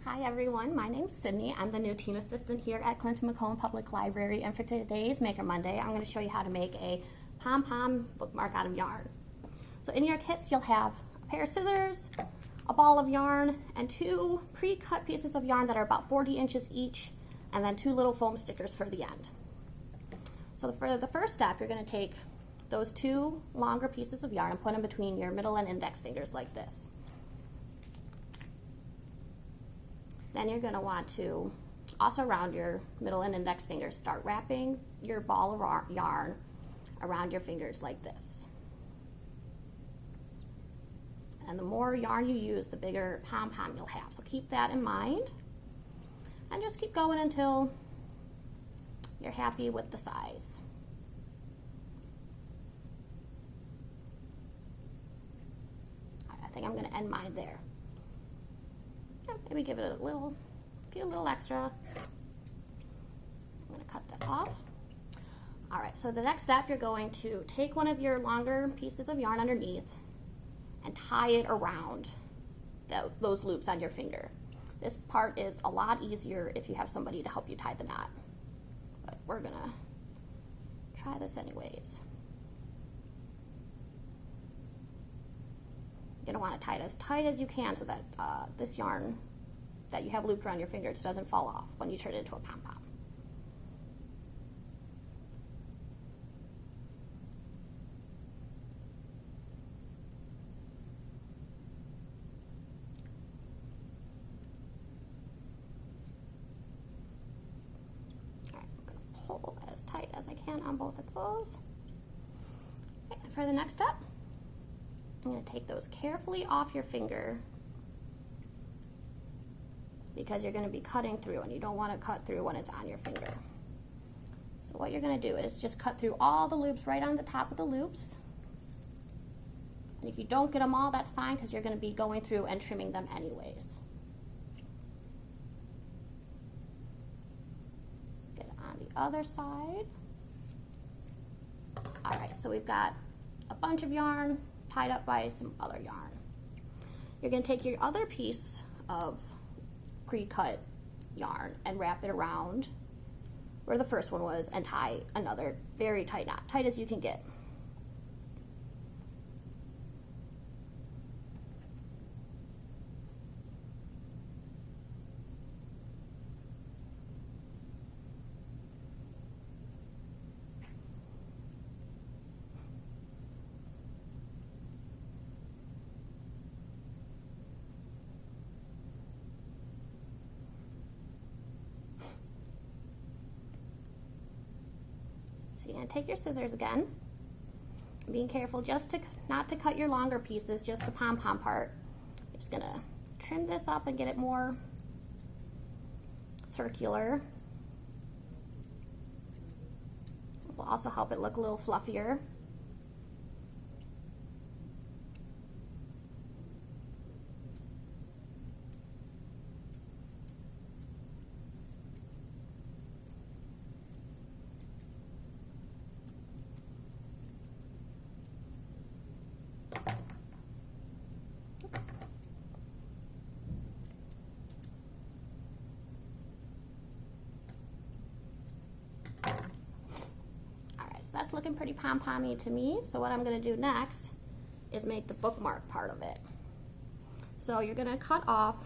Hi everyone, my name's Sydney. I'm the new team assistant here at Clinton-Macomb Public Library, and for today's Maker Monday, I'm going to show you how to make a Pom Pom bookmark out of yarn. So in your kits, you'll have a pair of scissors, a ball of yarn, and two pre-cut pieces of yarn that are about 40 inches each, and then two little foam stickers for the end. So for the first step, you're going to take those two longer pieces of yarn and put them between your middle and index fingers like this. Then you're going to want to, also around your middle and index fingers, start wrapping your ball of yarn around your fingers like this. And the more yarn you use, the bigger pom-pom you'll have. So keep that in mind. And just keep going until you're happy with the size. I think I'm going to end mine there. Maybe give it a little extra. I'm going to cut that off. All right, so the next step, you're going to take one of your longer pieces of yarn underneath and tie it around those loops on your finger. This part is a lot easier if you have somebody to help you tie the knot, but we're going to try this anyways. You're going to want to tie it as tight as you can so that this yarn that you have looped around your fingers doesn't fall off when you turn it into a pom-pom. All right, I'm going to pull as tight as I can on both of those. Okay, for the next step, I'm going to take those carefully off your finger because you're going to be cutting through and you don't want to cut through when it's on your finger. So what you're going to do is just cut through all the loops right on the top of the loops. And if you don't get them all, that's fine because you're going to be going through and trimming them anyways. Get it on the other side. All right, so we've got a bunch of yarn tied up by some other yarn. You're going to take your other piece of pre-cut yarn and wrap it around where the first one was and tie another very tight knot, tight as you can get. So you're going to take your scissors again, being careful just not to cut your longer pieces, just the pom-pom part. You're just going to trim this up and get it more circular. It will also help it look a little fluffier. So that's looking pretty pom-pommy to me. So what I'm going to do next is make the bookmark part of it. So you're going to cut off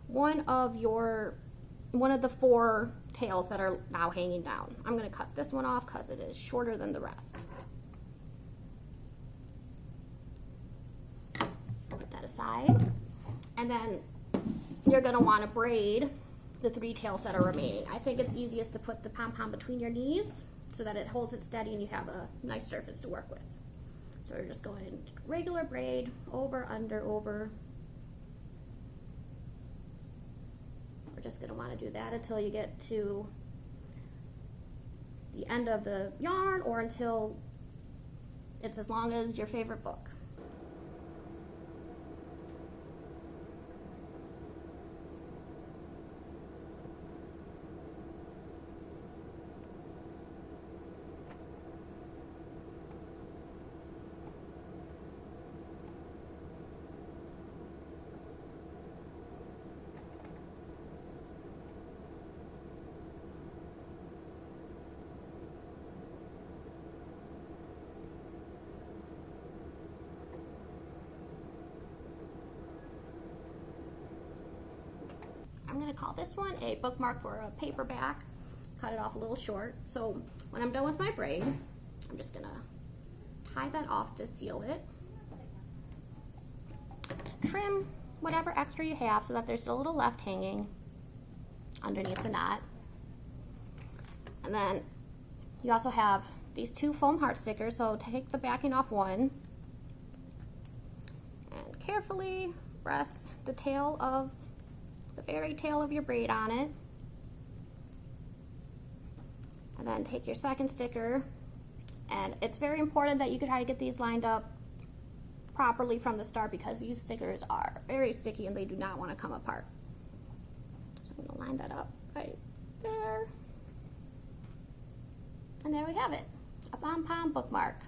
one of the four tails that are now hanging down. I'm going to cut this one off because it is shorter than the rest. Put that aside. And then you're going to want to braid the three tails that are remaining. I think it's easiest to put the pom-pom between your knees so that it holds it steady and you have a nice surface to work with. So we're just going regular braid, over, under, over. We're just going to want to do that until you get to the end of the yarn or until it's as long as your favorite book. I'm gonna call this one a bookmark for a paperback. Cut it off a little short. So when I'm done with my braid, I'm just gonna tie that off to seal it. Trim whatever extra you have so that there's a little left hanging underneath the knot. And then you also have these 2 foam heart stickers, so take the backing off one and carefully rest the very tail of your braid on it. And then take your second sticker, and it's very important that you try to get these lined up properly from the start because these stickers are very sticky and they do not want to come apart. So I'm going to line that up right there. And there we have it, a Pom Pom bookmark.